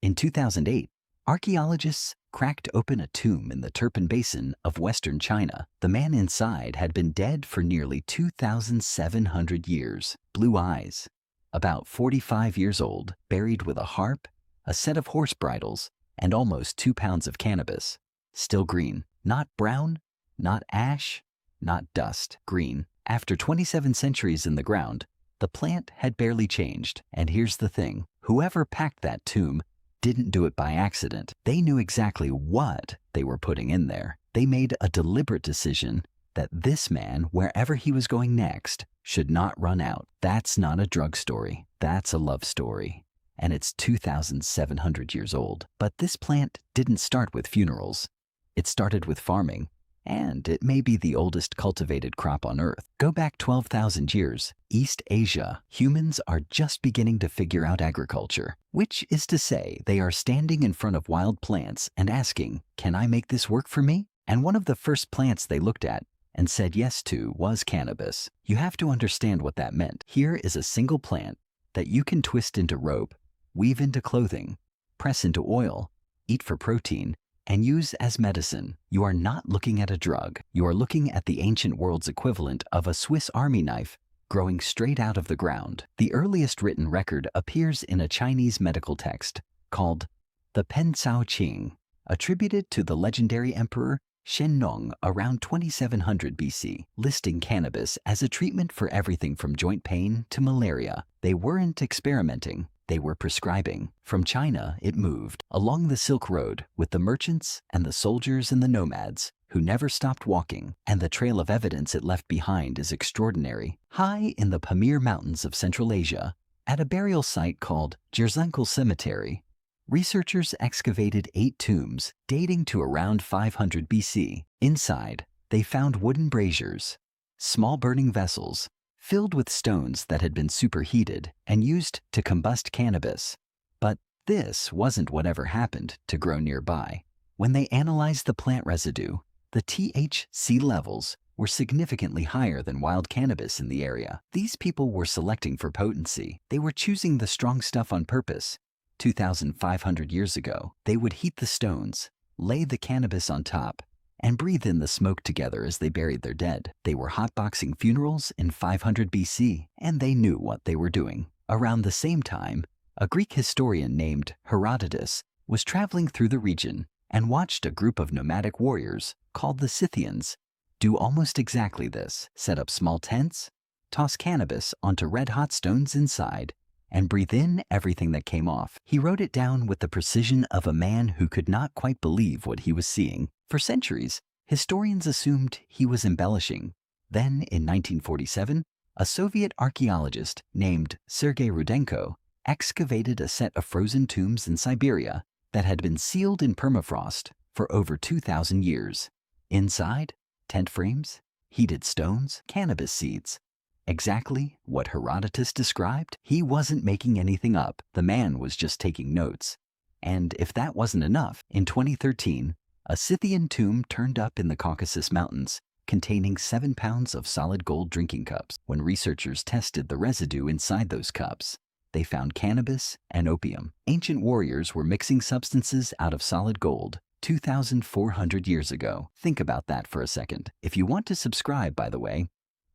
In 2008, archaeologists cracked open a tomb in the Turpan Basin of western China. The man inside had been dead for nearly 2,700 years. Blue eyes, about 45 years old, buried with a harp, a set of horse bridles, and almost 2 pounds of cannabis. Still green, not brown, not ash, not dust, green. After 27 centuries in the ground, the plant had barely changed. And here's the thing, whoever packed that tomb didn't do it by accident. They knew exactly what they were putting in there. They made a deliberate decision that this man, wherever he was going next, should not run out. That's not a drug story. That's a love story. And it's 2,700 years old. But this plant didn't start with funerals. It started with farming. And it may be the oldest cultivated crop on Earth. Go back 12,000 years, East Asia, humans are just beginning to figure out agriculture, which is to say they are standing in front of wild plants and asking, can I make this work for me? And one of the first plants they looked at and said yes to was cannabis. You have to understand what that meant. Here is a single plant that you can twist into rope, weave into clothing, press into oil, eat for protein, and use as medicine. You are not looking at a drug. You are looking at the ancient world's equivalent of a Swiss Army knife growing straight out of the ground. The earliest written record appears in a Chinese medical text called the Pen Cao Qing, attributed to the legendary emperor Shennong around 2700 BC, listing cannabis as a treatment for everything from joint pain to malaria. They weren't experimenting. They were prescribing. From China, it moved along the Silk Road with the merchants and the soldiers and the nomads who never stopped walking, and the trail of evidence it left behind is extraordinary. High in the Pamir Mountains of Central Asia, at a burial site called Jerzunkel Cemetery, researchers excavated 8 tombs dating to around 500 BC. Inside, they found wooden braziers, small burning vessels, filled with stones that had been superheated and used to combust cannabis. But this wasn't whatever happened to grow nearby. When they analyzed the plant residue, the THC levels were significantly higher than wild cannabis in the area. These people were selecting for potency. They were choosing the strong stuff on purpose. 2,500 years ago, they would heat the stones, lay the cannabis on top, and breathe in the smoke together as they buried their dead. They were hotboxing funerals in 500 BC, and they knew what they were doing. Around the same time, a Greek historian named Herodotus was traveling through the region and watched a group of nomadic warriors called the Scythians do almost exactly this: set up small tents, toss cannabis onto red-hot stones inside, and breathe in everything that came off. He wrote it down with the precision of a man who could not quite believe what he was seeing. For centuries, historians assumed he was embellishing. Then, in 1947, a Soviet archaeologist named Sergei Rudenko excavated a set of frozen tombs in Siberia that had been sealed in permafrost for over 2,000 years. Inside, tent frames, heated stones, cannabis seeds. Exactly what Herodotus described. He wasn't making anything up. The man was just taking notes. And if that wasn't enough, in 2013, a Scythian tomb turned up in the Caucasus Mountains, containing 7 pounds of solid gold drinking cups. When researchers tested the residue inside those cups, they found cannabis and opium. Ancient warriors were mixing substances out of solid gold 2,400 years ago. Think about that for a second. If you want to subscribe, by the way,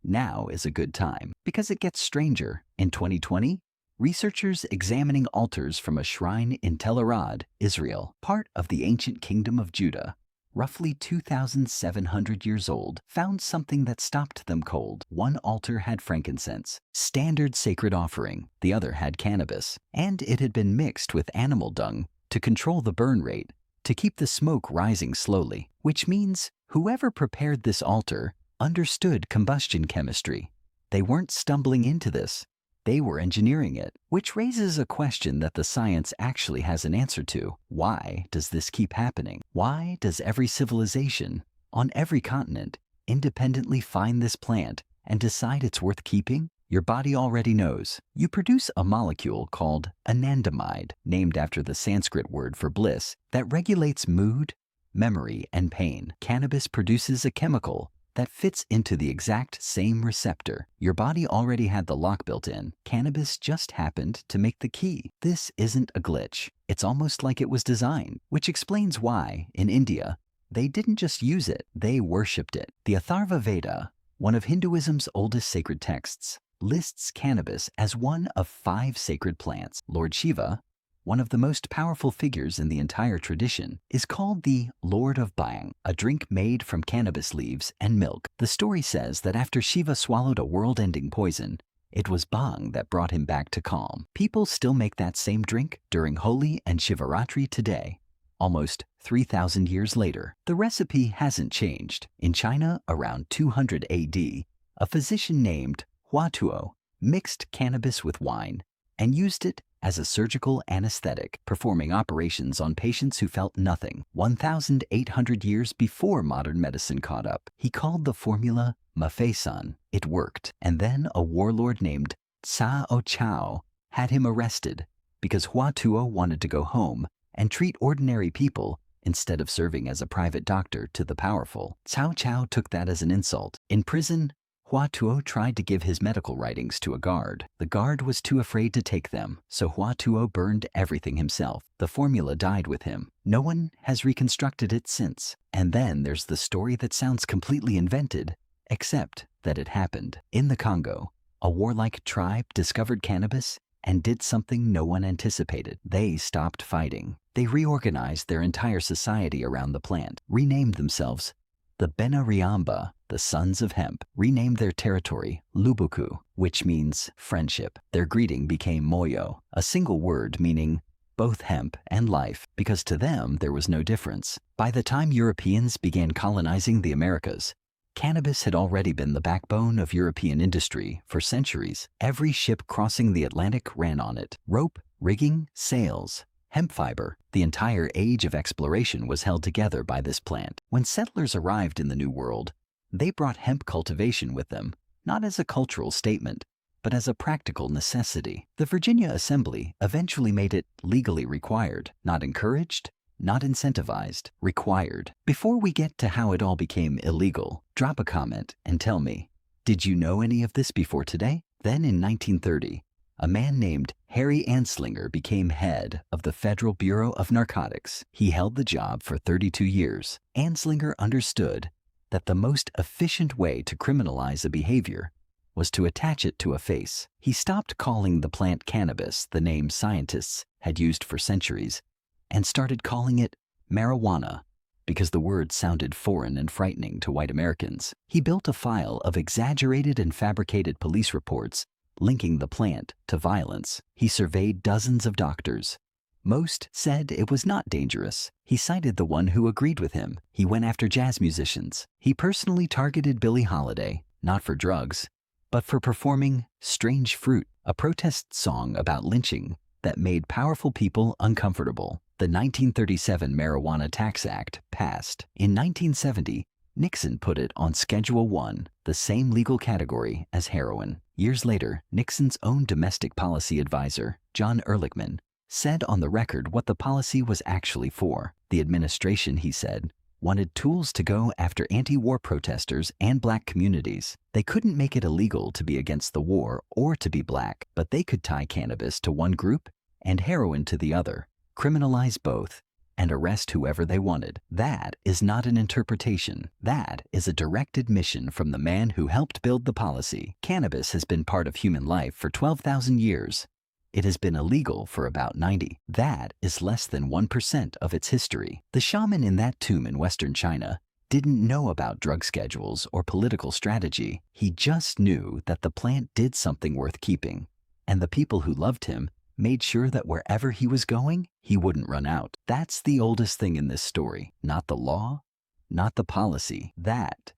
now is a good time, because it gets stranger. In 2020, researchers examining altars from a shrine in Tel Arad, Israel, part of the ancient kingdom of Judah, roughly 2,700 years old, found something that stopped them cold. One altar had frankincense, standard sacred offering. The other had cannabis, and it had been mixed with animal dung to control the burn rate, to keep the smoke rising slowly, which means whoever prepared this altar understood combustion chemistry. They weren't stumbling into this. They were engineering it, which raises a question that the science actually has an answer to. Why does this keep happening? Why does every civilization on every continent independently find this plant and decide it's worth keeping? Your body already knows. You produce a molecule called anandamide, named after the Sanskrit word for bliss, that regulates mood, memory, and pain. Cannabis produces a chemical that fits into the exact same receptor. Your body already had the lock built in. Cannabis just happened to make the key. This isn't a glitch. It's almost like it was designed, which explains why, in India, they didn't just use it, they worshipped it. The Atharva Veda, one of Hinduism's oldest sacred texts, lists cannabis as one of 5 sacred plants. Lord Shiva, one of the most powerful figures in the entire tradition, is called the Lord of Bhang, a drink made from cannabis leaves and milk. The story says that after Shiva swallowed a world-ending poison, it was Bhang that brought him back to calm. People still make that same drink during Holi and Shivaratri today, almost 3,000 years later. The recipe hasn't changed. In China, around 200 AD, a physician named Hua Tuo mixed cannabis with wine and used it as a surgical anesthetic, performing operations on patients who felt nothing. 1,800 years before modern medicine caught up, he called the formula Mafeisan. It worked. And then a warlord named Cao Chao had him arrested because Hua Tuo wanted to go home and treat ordinary people instead of serving as a private doctor to the powerful. Cao Chao took that as an insult. In prison, Hua Tuo tried to give his medical writings to a guard. The guard was too afraid to take them, so Hua Tuo burned everything himself. The formula died with him. No one has reconstructed it since. And then there's the story that sounds completely invented, except that it happened. In the Congo, a warlike tribe discovered cannabis and did something no one anticipated. They stopped fighting. They reorganized their entire society around the plant, renamed themselves the Benariamba, the Sons of Hemp, renamed their territory Lubuku, which means friendship. Their greeting became Moyo, a single word meaning both hemp and life, because to them there was no difference. By the time Europeans began colonizing the Americas, cannabis had already been the backbone of European industry for centuries. Every ship crossing the Atlantic ran on it. Rope, rigging, sails, hemp fiber. The entire age of exploration was held together by this plant. When settlers arrived in the New World, they brought hemp cultivation with them, not as a cultural statement, but as a practical necessity. The Virginia Assembly eventually made it legally required, not encouraged, not incentivized, required. Before we get to how it all became illegal, drop a comment and tell me, did you know any of this before today? Then in 1930, a man named Harry Anslinger became head of the Federal Bureau of Narcotics. He held the job for 32 years. Anslinger understood that the most efficient way to criminalize a behavior was to attach it to a face. He stopped calling the plant cannabis, the name scientists had used for centuries, and started calling it marijuana because the word sounded foreign and frightening to white Americans. He built a file of exaggerated and fabricated police reports linking the plant to violence. He surveyed dozens of doctors. Most said it was not dangerous. He cited the one who agreed with him. He went after jazz musicians. He personally targeted Billie Holiday, not for drugs, but for performing Strange Fruit, a protest song about lynching that made powerful people uncomfortable. The 1937 Marijuana Tax Act passed. In 1970, Nixon put it on Schedule 1, the same legal category as heroin. Years later, Nixon's own domestic policy advisor, John Ehrlichman, said on the record what the policy was actually for. The administration, he said, wanted tools to go after anti-war protesters and black communities. They couldn't make it illegal to be against the war or to be black, but they could tie cannabis to one group and heroin to the other, criminalize both, and arrest whoever they wanted. That is not an interpretation. That is a direct admission from the man who helped build the policy. Cannabis has been part of human life for 12,000 years. It has been illegal for about 90. That is less than 1% of its history. The shaman in that tomb in Western China didn't know about drug schedules or political strategy. He just knew that the plant did something worth keeping, and the people who loved him made sure that wherever he was going, he wouldn't run out. That's the oldest thing in this story. Not the law, not the policy. That